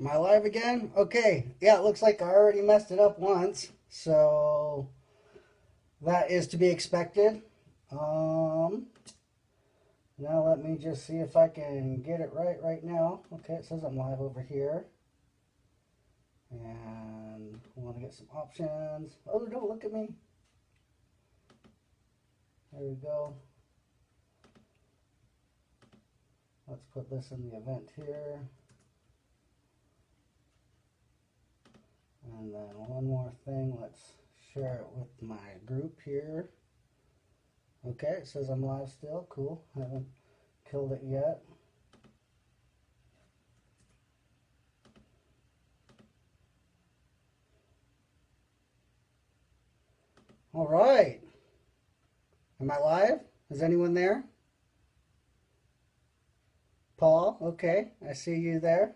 Am I live again? Okay. Yeah, it looks like I already messed it up once. So that is to be expected. Um, Now let me just see if I can get it right now. Okay, it says I'm live over here. And I want to get some options. Oh, no, look at me. There we go. Let's put this in the event here. And then one more thing, let's share it with my group here. Okay, it says I'm live still. Cool. Haven't killed it yet. All right. Am I live? Is anyone there? Paul, okay. I see you there.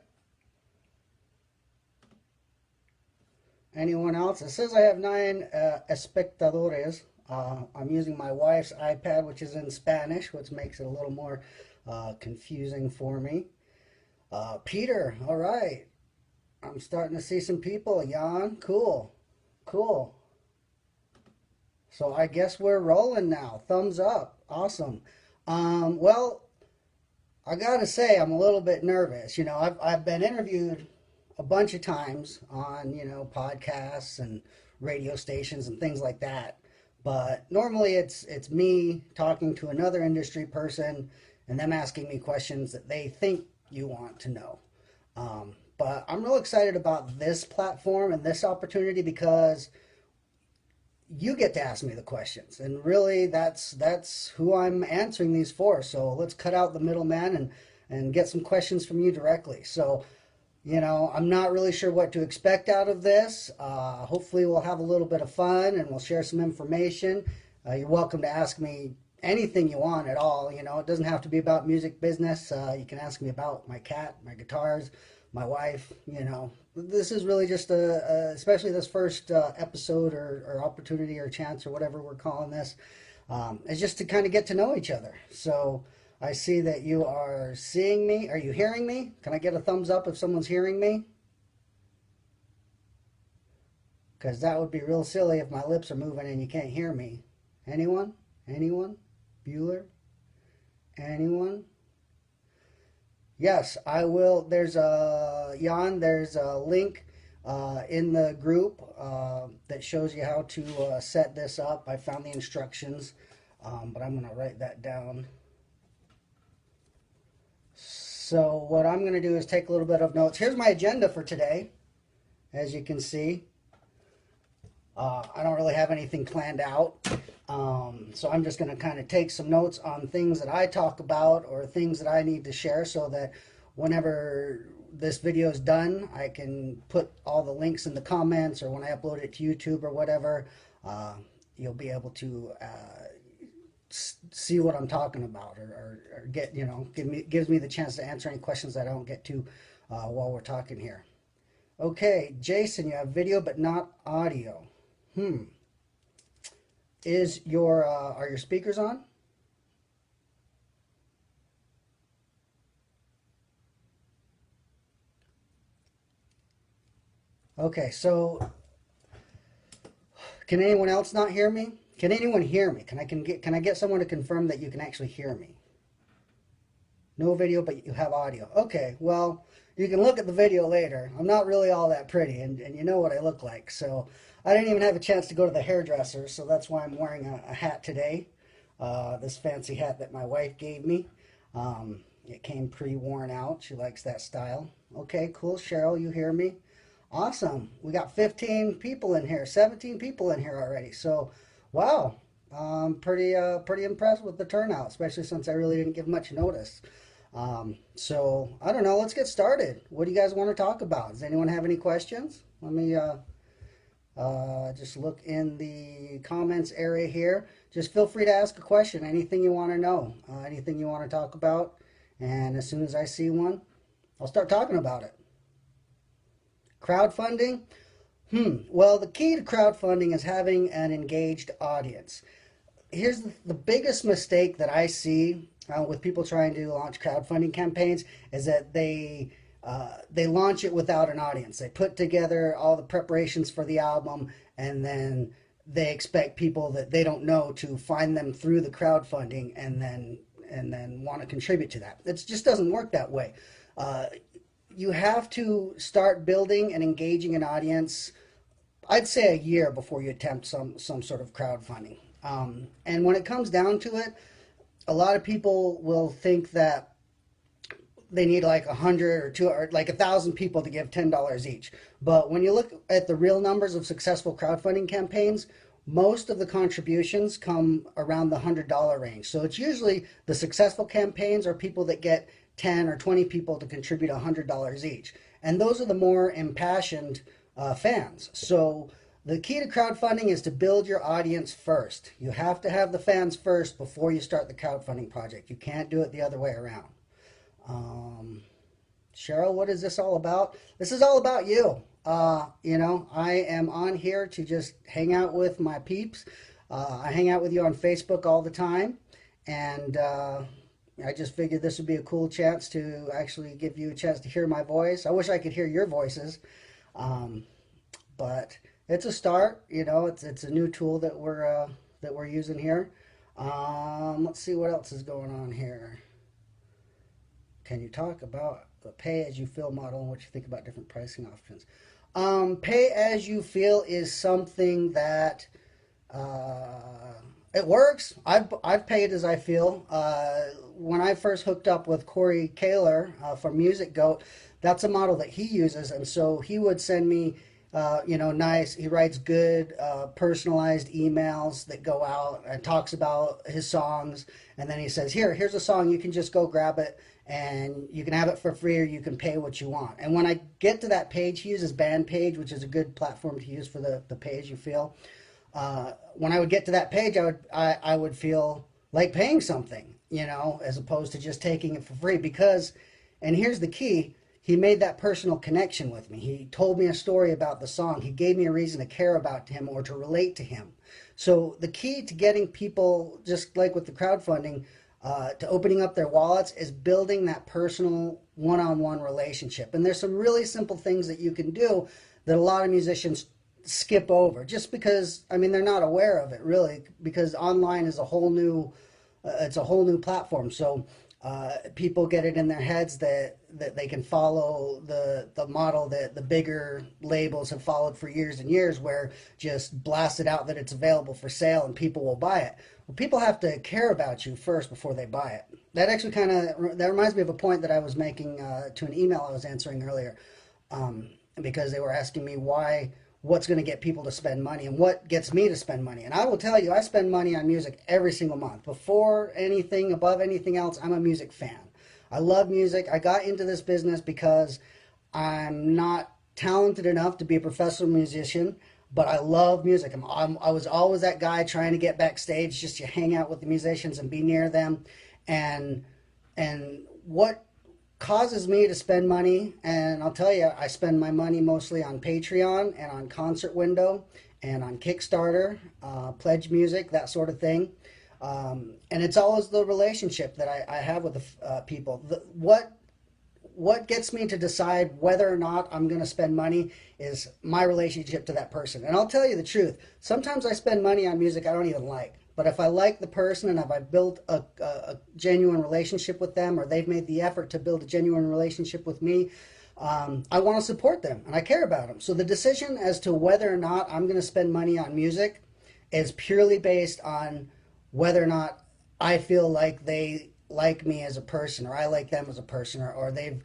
Anyone else? It says I have 9 espectadores. I'm using my wife's iPad, which is in Spanish, which makes it a little more confusing for me. Peter, all right. I'm starting to see some people. Jan, cool. Cool. So I guess we're rolling now. Thumbs up. Awesome. Well, I gotta say, I'm a little bit nervous. I've been interviewed a bunch of times on, podcasts and radio stations and things like that. But normally it's me talking to another industry person and them asking me questions that they think you want to know. But I'm real excited about this platform and this opportunity because you get to ask me the questions, and really that's who I'm answering these for. So let's cut out the middleman and get some questions from you directly. So I'm not really sure what to expect out of this. Hopefully we'll have a little bit of fun and we'll share some information. You're welcome to ask me anything you want at all. It doesn't have to be about music business. You can ask me about my cat, my guitars, my wife. This is really just especially this first episode or opportunity or chance or whatever we're calling this. It's just to kind of get to know each other. So I see that you are seeing me. Are you hearing me? Can I get a thumbs up if someone's hearing me? Because that would be real silly if my lips are moving and you can't hear me. Anyone? Anyone? Bueller? Anyone? Yes, I will. There's a Jan. There's a link in the group that shows you how to set this up. I found the instructions, but I'm going to write that down. So what I'm going to do is take a little bit of notes. Here's my agenda for today, as you can see. I don't really have anything planned out. So I'm just going to kind of take some notes on things that I talk about or things that I need to share so that whenever this video is done, I can put all the links in the comments, or when I upload it to YouTube or whatever, you'll be able to see what I'm talking about, or get, gives me the chance to answer any questions that I don't get to while we're talking here. Okay, Jason, you have video but not audio. Are your speakers on? Okay, so can anyone else not hear me? Can anyone hear me? Can I get someone to confirm that you can actually hear me? No video, but you have audio. Okay, well, you can look at the video later. I'm not really all that pretty, and you know what I look like. So I didn't even have a chance to go to the hairdresser, so that's why I'm wearing a hat today. This fancy hat that my wife gave me. It came pre-worn out. She likes that style. Okay, cool. Cheryl, you hear me? Awesome. We got 15 people in here, 17 people in here already. So, wow. Pretty impressed with the turnout, especially since I really didn't give much notice. So I don't know. Let's get started. What do you guys want to talk about? Does anyone have any questions? Let me just look in the comments area here. Just feel free to ask a question. Anything you want to know, anything you want to talk about, and as soon as I see one, I'll start talking about it. Crowdfunding. Well, the key to crowdfunding is having an engaged audience. Here's the biggest mistake that I see with people trying to launch crowdfunding campaigns is that they they launch it without an audience. They put together all the preparations for the album, and then they expect people that they don't know to find them through the crowdfunding and then want to contribute to that. It just doesn't work that way. Uh, you have to start building and engaging an audience, I'd say a year before you attempt some sort of crowdfunding. And when it comes down to it, a lot of people will think that they need like 100 or two or like 1,000 people to give $10 each. But when you look at the real numbers of successful crowdfunding campaigns, most of the contributions come around the $100 range. So it's usually the successful campaigns are people that get 10 or 20 people to contribute $100 each. And those are the more impassioned fans. So the key to crowdfunding is to build your audience first. You have to have the fans first before you start the crowdfunding project. You can't do it the other way around. Cheryl, what is this all about? This is all about you. I am on here to just hang out with my peeps. I hang out with you on Facebook all the time, and I just figured this would be a cool chance to actually give you a chance to hear my voice. I wish I could hear your voices, but it's a start. It's a new tool that we're using here. Let's see what else is going on here. Can you talk about the pay-as-you-feel model and what you think about different pricing options? Pay-as-you-feel is something that it works. I've paid as I feel. When I first hooked up with Corey Kaler from Music Goat, that's a model that he uses, and so he would send me nice. He writes good, personalized emails that go out and talks about his songs, and then he says, here's a song. You can just go grab it, and you can have it for free, or you can pay what you want. And when I get to that page, he uses Bandpage, which is a good platform to use for the pay as you feel. When I would get to that page, I would feel like paying something, as opposed to just taking it for free. Because, and here's the key, he made that personal connection with me. He told me a story about the song. He gave me a reason to care about him or to relate to him. So the key to getting people, just like with the crowdfunding, to opening up their wallets is building that personal one-on-one relationship. And there's some really simple things that you can do that a lot of musicians skip over just because, they're not aware of it really, because online is a whole new, it's a whole new platform. So people get it in their heads that they can follow the model that the bigger labels have followed for years and years, where just blast it out that it's available for sale and people will buy it. Well, people have to care about you first before they buy it. That actually that reminds me of a point that I was making to an email I was answering earlier, because they were asking me what's going to get people to spend money and what gets me to spend money. And I will tell you, I spend money on music every single month. Before anything, above anything else, I'm a music fan. I love music. I got into this business because I'm not talented enough to be a professional musician, but I love music. I was always that guy trying to get backstage just to hang out with the musicians and be near them. And what causes me to spend money, and I'll tell you, I spend my money mostly on Patreon and on Concert Window and on Kickstarter, Pledge Music, that sort of thing. And it's always the relationship that I have with the people. What gets me to decide whether or not I'm going to spend money is my relationship to that person. And I'll tell you the truth, sometimes I spend money on music I don't even like. But if I like the person and if I built a genuine relationship with them, or they've made the effort to build a genuine relationship with me, I want to support them and I care about them. So the decision as to whether or not I'm going to spend money on music is purely based on whether or not I feel like they like me as a person, or I like them as a person, or they've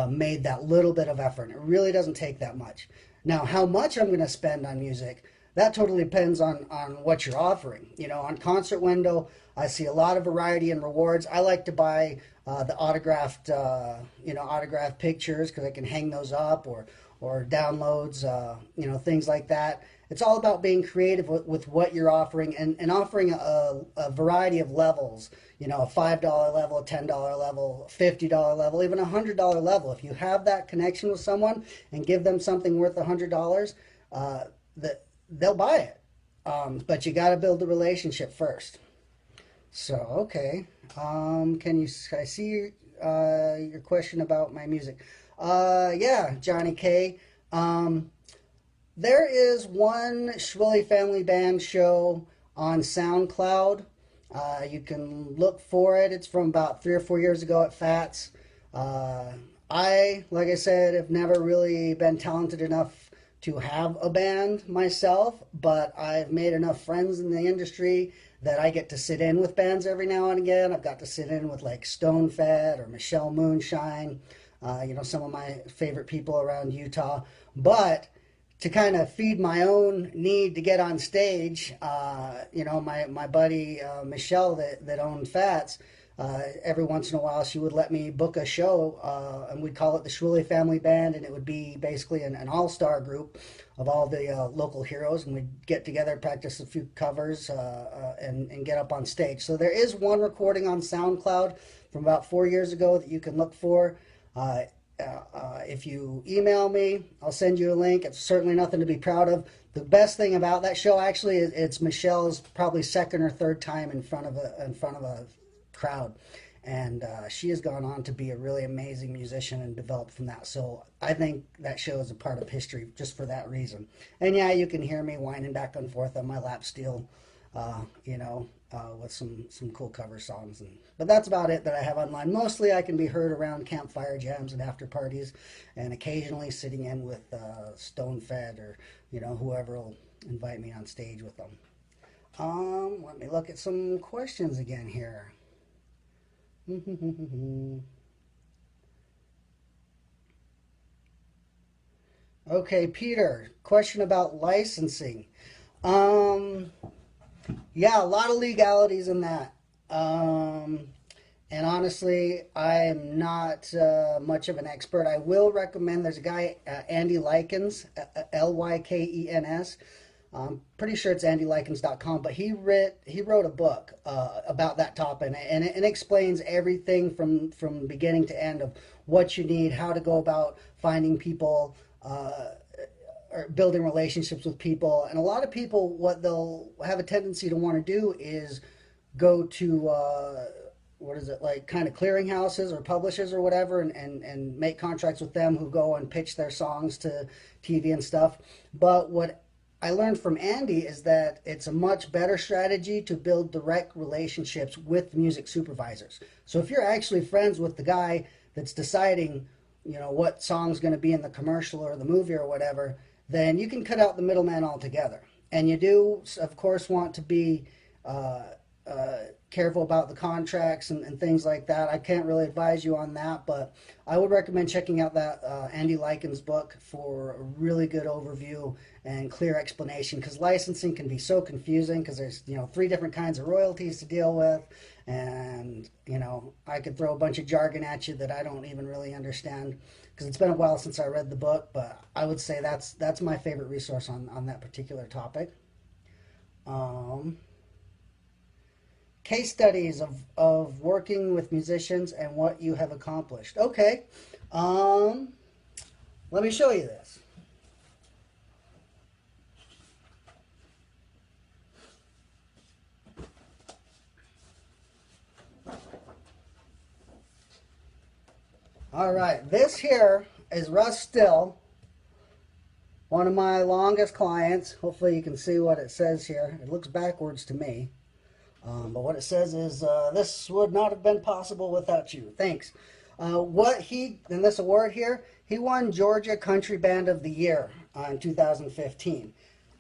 made that little bit of effort. It really doesn't take that much. Now, how much I'm going to spend on music, that totally depends on what you're offering. On Concert Window, I see a lot of variety and rewards. I like to buy the autographed, autographed pictures because I can hang those up, or downloads, things like that. It's all about being creative with what you're offering, and offering a variety of levels. A $5 level, a $10 level, $50 level, even a $100 level. If you have that connection with someone and give them something worth $100, that they'll buy it. But you got to build the relationship first. So, okay. I see your question about my music. Yeah, Johnny K. Um, there is one Schwilly Family Band show on SoundCloud. You can look for it. It's from about 3 or 4 years ago at FATS. Uh, like I said, have never really been talented enough to have a band myself, but I've made enough friends in the industry that I get to sit in with bands every now and again. I've got to sit in with like Stone Fed or Michelle Moonshine, some of my favorite people around Utah. But to kind of feed my own need to get on stage, my buddy Michelle that owned Fats, every once in a while she would let me book a show, and we'd call it the Schwilly Family Band, and it would be basically an all-star group of all the local heroes, and we'd get together, practice a few covers, and get up on stage. So there is one recording on SoundCloud from about 4 years ago that you can look for. If you email me, I'll send you a link. It's certainly nothing to be proud of. The best thing about that show, actually, is it's Michelle's probably second or third time in front of a crowd, and she has gone on to be a really amazing musician and developed from that. So I think that show is a part of history just for that reason. And yeah, you can hear me whining back and forth on my lap steel, with some cool cover songs. But that's about it that I have online. Mostly I can be heard around campfire jams and after parties, and occasionally sitting in with Stone Fed or whoever will invite me on stage with them. Let me look at some questions again here. Okay, Peter, question about licensing. Yeah, a lot of legalities in that. And honestly, I'm not much of an expert. I will recommend, there's a guy, Andy Likens, Lykens. I'm pretty sure it's andylykens.com, but he wrote a book about that topic, and it explains everything from beginning to end of what you need, how to go about finding people, or building relationships with people. And a lot of people, what they'll have a tendency to want to do is go to like kind of clearinghouses or publishers or whatever, and make contracts with them who go and pitch their songs to TV and stuff. But what I learned from Andy is that it's a much better strategy to build direct relationships with music supervisors. So if you're actually friends with the guy that's deciding, what song's going to be in the commercial or the movie or whatever, then you can cut out the middleman altogether. And you do, of course, want to be careful about the contracts and things like that. I can't really advise you on that, but I would recommend checking out that Andy Likens book for a really good overview and clear explanation, because licensing can be so confusing because there's 3 different kinds of royalties to deal with, and I could throw a bunch of jargon at you that I don't even really understand, because it's been a while since I read the book. But I would say that's my favorite resource on that particular topic. Case studies of working with musicians and what you have accomplished. Okay, let me show you this. All right, this here is Russ Still, one of my longest clients. Hopefully you can see what it says here. It looks backwards to me. But what it says is, this would not have been possible without you. Thanks. In this award here, he won Georgia Country Band of the Year in 2015.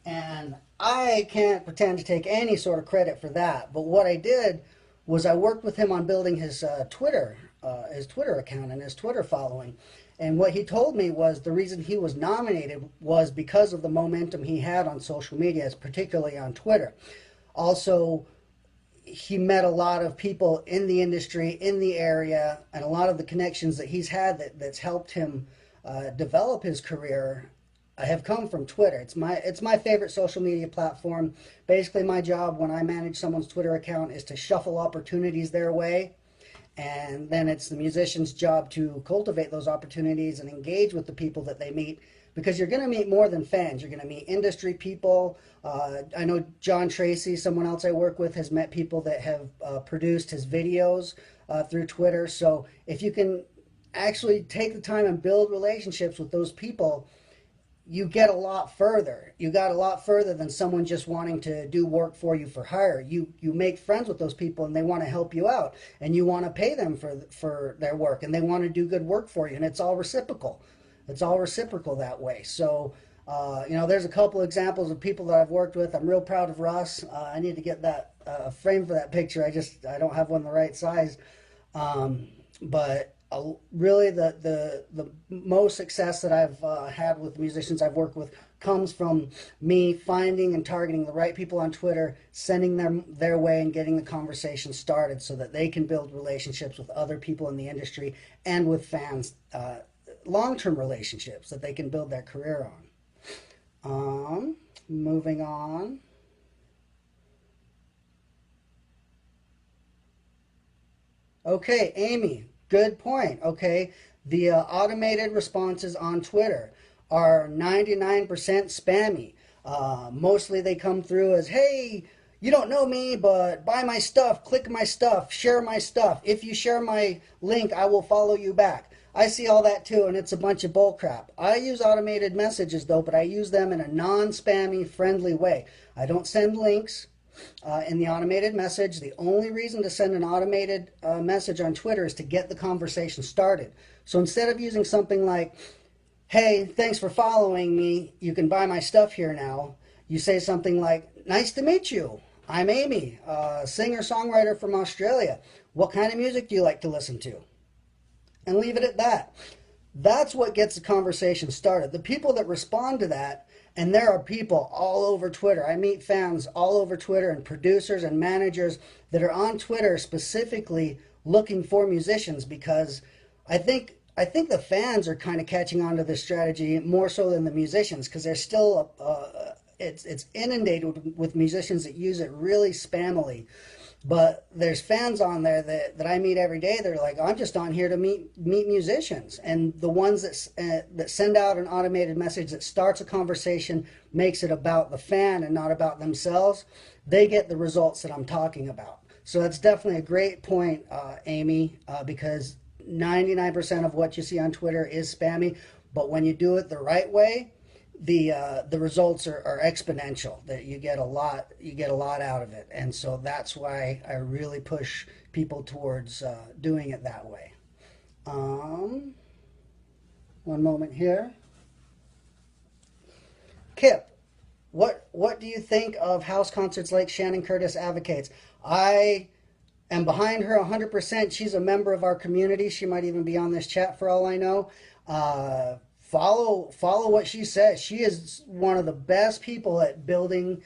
And I can't pretend to take any sort of credit for that. But what I did was I worked with him on building his Twitter account and his Twitter following. And what he told me was the reason he was nominated was because of the momentum he had on social media, particularly on Twitter. Also, he met a lot of people in the industry, in the area, and a lot of the connections that he's had that's helped him develop his career have come from Twitter. It's my favorite social media platform. Basically, my job when I manage someone's Twitter account is to shuffle opportunities their way, and then it's the musician's job to cultivate those opportunities and engage with the people that they meet, because you're going to meet more than fans. You're going to meet industry people. I know John Tracy, someone else I work with, has met people that have produced his videos through Twitter. So if you can actually take the time and build relationships with those people, you get a lot further. You got a lot further than someone just wanting to do work for you for hire. You make friends with those people, and they want to help you out, and you want to pay them for their work, and they want to do good work for you, and it's all reciprocal. It's all reciprocal that way. So there's a couple examples of people that I've worked with. I'm real proud of Russ. I need to get that frame for that picture. I don't have one the right size. But really, the most success that I've had with the musicians I've worked with comes from me finding and targeting the right people on Twitter, sending them their way, and getting the conversation started so that they can build relationships with other people in the industry and with fans, long-term relationships that they can build their career on. Moving on. Okay, Amy, good point. Okay, the automated responses on Twitter are 99% spammy. Mostly they come through as, hey, you don't know me, but buy my stuff, click my stuff, share my stuff. If you share my link, I will follow you back. I see all that too, and it's a bunch of bullcrap. I use automated messages though, but I use them in a non-spammy, friendly way. I don't send links in the automated message. The only reason to send an automated message on Twitter is to get the conversation started. So instead of using something like, hey, thanks for following me, you can buy my stuff here now, you say something like, nice to meet you. I'm Amy, singer-songwriter from Australia. What kind of music do you like to listen to? And leave it at that. That's what gets the conversation started. The people that respond to that, and there are people all over Twitter. I meet fans all over Twitter, and producers and managers that are on Twitter specifically looking for musicians, because I think the fans are kind of catching on to this strategy more so than the musicians, because they're still it's inundated with musicians that use it really spammily. But there's fans on there that I meet every day. They're like, I'm just on here to meet musicians. And the ones that send out an automated message that starts a conversation, makes it about the fan and not about themselves, they get the results that I'm talking about. So that's definitely a great point, Amy, because 99% of what you see on Twitter is spammy. But when you do it the right way, the results are exponential. That you get a lot out of it, and so that's why I really push people towards doing it that way. One moment here. Kip, what do you think of house concerts like Shannon Curtis advocates? I am behind her 100%. She's a member of our community. She might even be on this chat for all I know. Follow what she says. She is one of the best people at building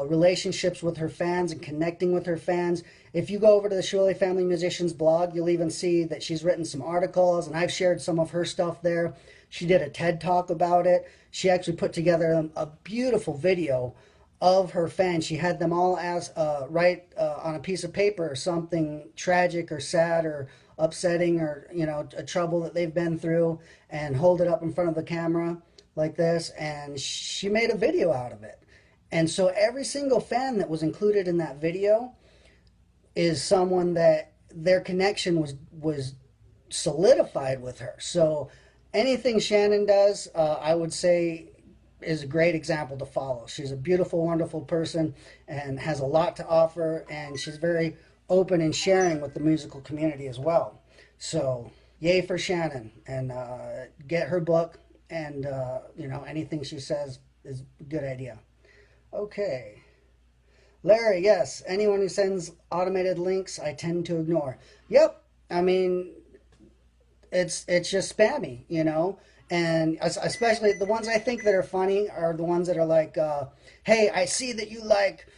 relationships with her fans and connecting with her fans. If you go over to the Shirley Family Musicians blog, you'll even see that she's written some articles, and I've shared some of her stuff there. She did a TED Talk about it. She actually put together a beautiful video of her fans. She had them all write on a piece of paper something tragic or sad or upsetting, or a trouble that they've been through, and hold it up in front of the camera like this, and she made a video out of it. And so every single fan that was included in that video is someone that their connection was solidified with her. So anything Shannon does, I would say, is a great example to follow. She's a beautiful, wonderful person and has a lot to offer, and she's very open and sharing with the musical community as well. So yay for Shannon, and get her book, and anything she says is a good idea. Okay, Larry, yes, anyone who sends automated links I tend to ignore. Yep, I mean, it's just spammy, and especially the ones I think that are funny are the ones that are like, hey, I see that you like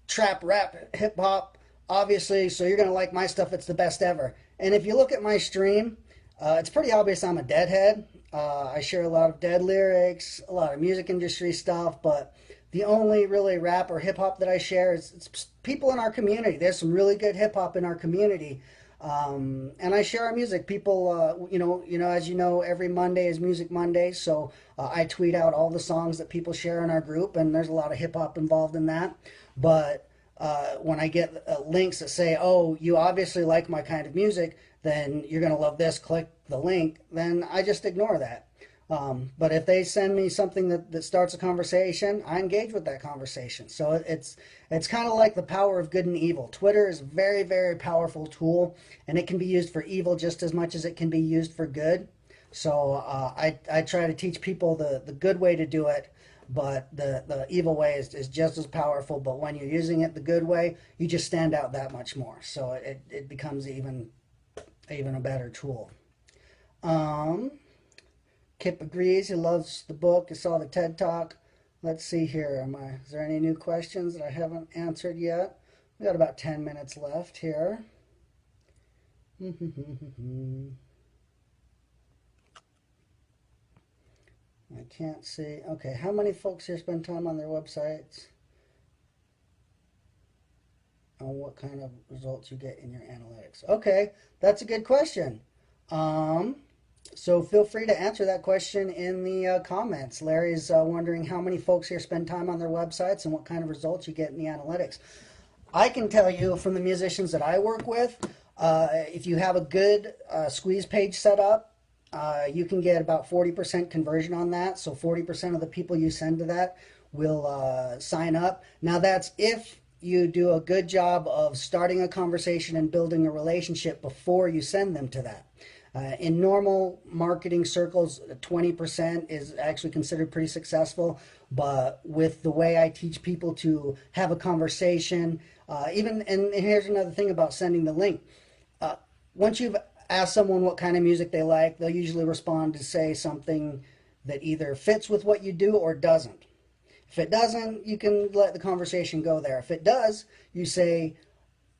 trap, rap, hip hop, obviously, so you're going to like my stuff. It's the best ever. And if you look at my stream, it's pretty obvious I'm a Deadhead. I share a lot of Dead lyrics, a lot of music industry stuff, but the only really rap or hip hop that I share is it's people in our community. There's some really good hip hop in our community. And I share our music. People, as you know, every Monday is Music Monday, so I tweet out all the songs that people share in our group, and there's a lot of hip hop involved in that. But when I get links that say, oh, you obviously like my kind of music, then you're going to love this, click the link, then I just ignore that. But if they send me something that starts a conversation, I engage with that conversation. So it's kind of like the power of good and evil. Twitter is a very, very powerful tool, and it can be used for evil just as much as it can be used for good. So I try to teach people the good way to do it, but the evil way is just as powerful. But when you're using it the good way, you just stand out that much more. So it becomes even a better tool. Kip agrees. He loves the book. He saw the TED Talk. Let's see here. Is there any new questions that I haven't answered yet? We got about 10 minutes left here. I can't see. Okay, how many folks here spend time on their websites? On what kind of results you get in your analytics? Okay, that's a good question. So feel free to answer that question in the comments. Larry's wondering how many folks here spend time on their websites and what kind of results you get in the analytics. I can tell you from the musicians that I work with, if you have a good squeeze page set up, you can get about 40% conversion on that. So 40% of the people you send to that will sign up. Now that's if you do a good job of starting a conversation and building a relationship before you send them to that. In normal marketing circles, 20% is actually considered pretty successful. But with the way I teach people to have a conversation, and here's another thing about sending the link. Once you've asked someone what kind of music they like, they'll usually respond to say something that either fits with what you do or doesn't. If it doesn't, you can let the conversation go there. If it does, you say,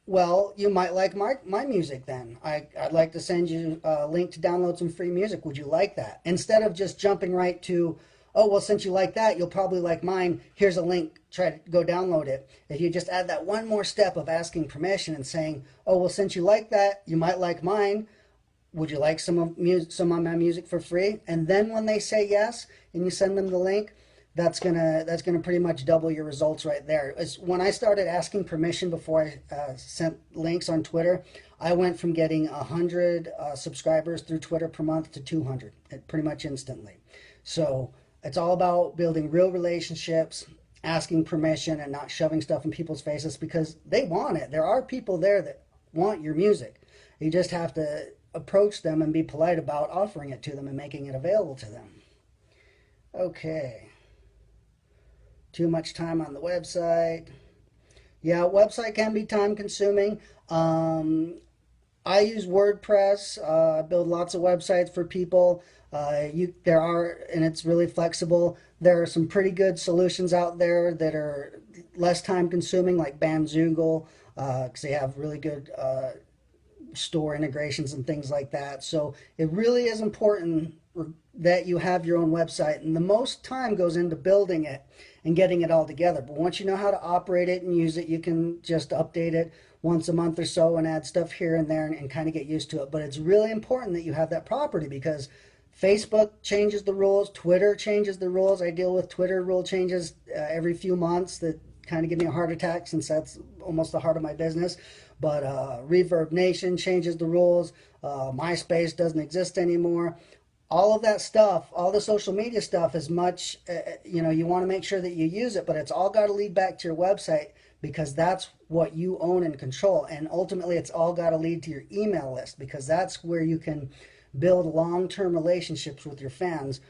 well, you might like my music then. I'd like to send you a link to download some free music. Would you like that? Instead of just jumping right to, oh, well, since you like that, you'll probably like mine. Here's a link. Try to go download it. If you just add that one more step of asking permission and saying, oh, well, since you like that, you might like mine. Would you like some of my music for free? And then when they say yes and you send them the link, that's gonna pretty much double your results right there. When I started asking permission before I sent links on Twitter, I went from getting 100 subscribers through Twitter per month to 200 pretty much instantly. So it's all about building real relationships, asking permission, and not shoving stuff in people's faces because they want it. There are people there that want your music. You just have to approach them and be polite about offering it to them and making it available to them. Okay. Too much time on the website. Yeah, website can be time consuming. I use WordPress. I build lots of websites for people. And it's really flexible. There are some pretty good solutions out there that are less time consuming, like Bandzoogle, because they have really good store integrations and things like that. So it really is important that you have your own website, and the most time goes into building it and getting it all together. But once you know how to operate it and use it, you can just update it once a month or so and add stuff here and there and kind of get used to it. But it's really important that you have that property because Facebook changes the rules, Twitter changes the rules. I deal with Twitter rule changes every few months that kind of give me a heart attack since that's almost the heart of my business. But Reverb Nation changes the rules. MySpace doesn't exist anymore. All of that stuff, all the social media stuff, as much, you want to make sure that you use it, but it's all got to lead back to your website because that's what you own and control. And ultimately, it's all got to lead to your email list because that's where you can build long-term relationships with your fans,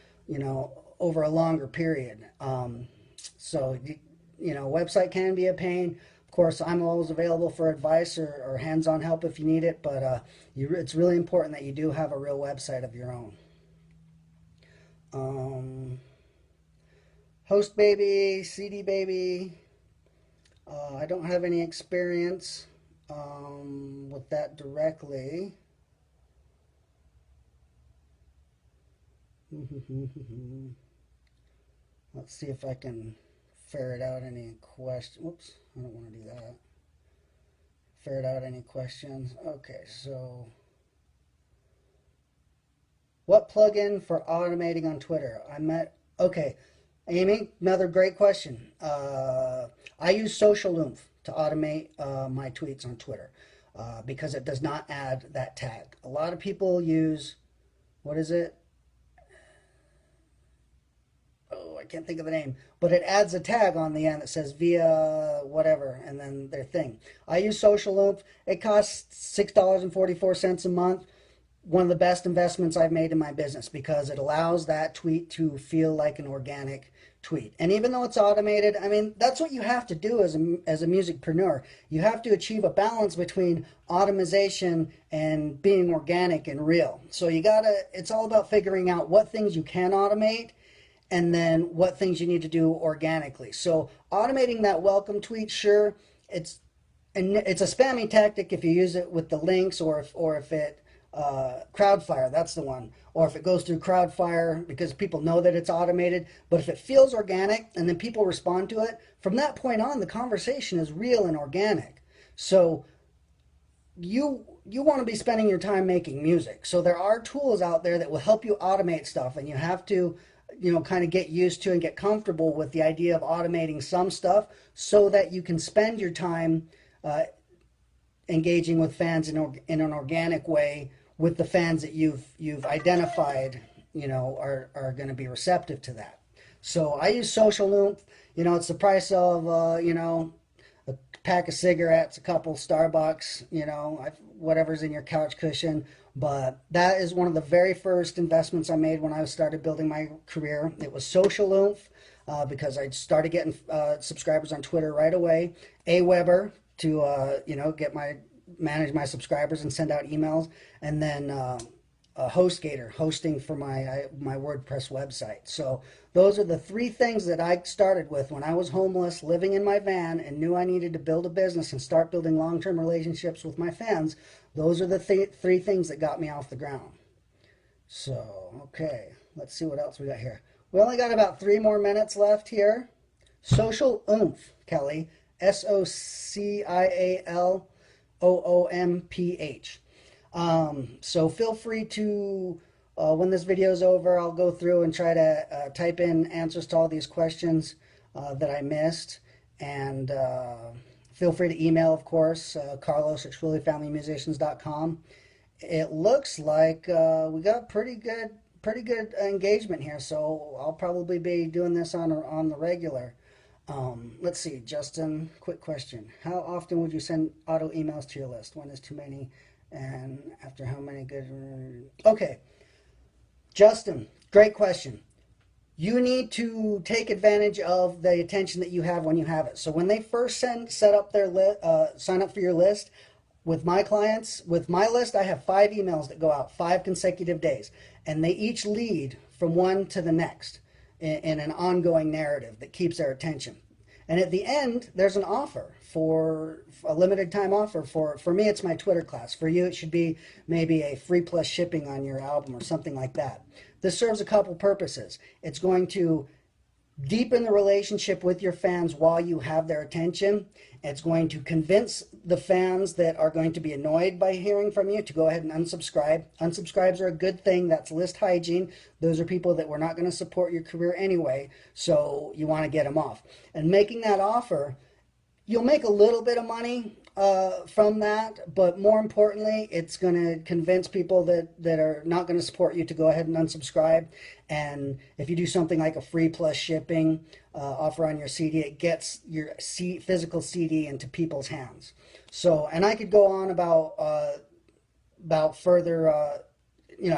over a longer period. So, website can be a pain. Of course, I'm always available for advice or hands-on help if you need it, but it's really important that you do have a real website of your own. Host Baby, CD Baby, I don't have any experience with that directly. Let's see if I can ferret out any questions. Whoops, I don't want to do that. Ferret out any questions. Okay, so what plugin for automating on Twitter? Okay, Amy, another great question. I use Social Oomph to automate my tweets on Twitter because it does not add that tag. A lot of people use, what is it? Oh, I can't think of the name, but it adds a tag on the end that says via whatever, and then their thing. I use Social Loop. It costs $6.44 a month. One of the best investments I've made in my business because it allows that tweet to feel like an organic tweet. And even though it's automated, I mean, that's what you have to do as a musicpreneur. You have to achieve a balance between automation and being organic and real. So it's all about figuring out what things you can automate and then what things you need to do organically. So automating that welcome tweet, sure, it's a spammy tactic if you use it with the links or if it Crowdfire, that's the one. Or if it goes through Crowdfire because people know that it's automated. But if it feels organic and then people respond to it, from that point on, the conversation is real and organic. So you want to be spending your time making music. So there are tools out there that will help you automate stuff, and you have to kind of get used to and get comfortable with the idea of automating some stuff so that you can spend your time engaging with fans in an organic way with the fans that you've identified, are going to be receptive to that. So I use Social Loop. It's the price of, a pack of cigarettes, a couple Starbucks, whatever's in your couch cushion. But that is one of the very first investments I made when I started building my career. It was Social Loop because I started getting subscribers on Twitter right away. Aweber to, manage my subscribers and send out emails, and then HostGator, hosting for my WordPress website. So those are the three things that I started with when I was homeless, living in my van, and knew I needed to build a business and start building long-term relationships with my fans. Those are the three things that got me off the ground. So, okay, let's see what else we got here. We only got about 3 more minutes left here. Social Oomph, Kelly, SOCIALOOMPH. So feel free to, when this video is over, I'll go through and try to type in answers to all these questions that I missed. And feel free to email, of course, Carlos@SchwillyFamilyMusicians.com. It looks like we got pretty good engagement here, so I'll probably be doing this on the regular. Let's see, Justin, quick question. How often would you send auto emails to your list? One is too many, and after how many good... Okay, Justin, great question. You need to take advantage of the attention that you have when you have it. So when they first sign up for your list, with my clients, with my list, I have 5 emails that go out 5 consecutive days, and they each lead from one to the next in an ongoing narrative that keeps their attention. And at the end, there's an offer for a limited time offer. For me, it's my Twitter class. For you, it should be maybe a free plus shipping on your album or something like that. This serves a couple purposes. It's going to deepen the relationship with your fans while you have their attention. It's going to convince the fans that are going to be annoyed by hearing from you to go ahead and unsubscribe. Unsubscribes are a good thing. That's list hygiene. Those are people that were not going to support your career anyway, so you want to get them off. And making that offer, you'll make a little bit of money from that, but more importantly, it's going to convince people that are not going to support you to go ahead and unsubscribe. And if you do something like a free plus shipping offer on your CD, it gets your physical CD into people's hands. So, and I could go on about further,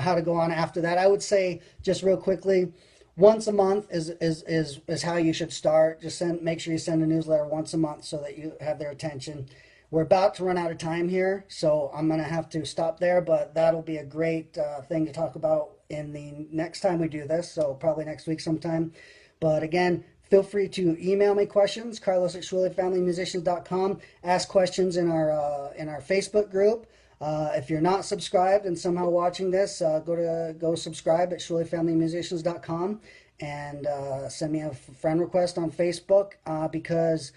how to go on after that. I would say just real quickly, once a month is how you should start. Just make sure you send a newsletter once a month so that you have their attention. We're about to run out of time here, so I'm going to have to stop there, but that'll be a great thing to talk about in the next time we do this, so probably next week sometime. But again, feel free to email me questions, Carlos@SchwillyFamilyMusicians.com. Ask questions in our Facebook group. If you're not subscribed and somehow watching this, go subscribe at SchwillyFamilyMusicians.com and send me a friend request on Facebook because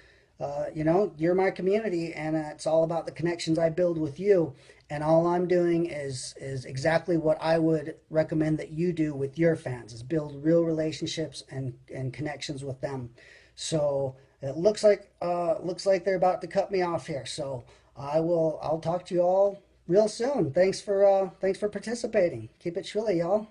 you're my community, and it's all about the connections I build with you. And all I'm doing is exactly what I would recommend that you do with your fans, is build real relationships and connections with them. So it looks like they're about to cut me off here. So I'll talk to you all real soon. Thanks for participating. Keep it chilly, y'all.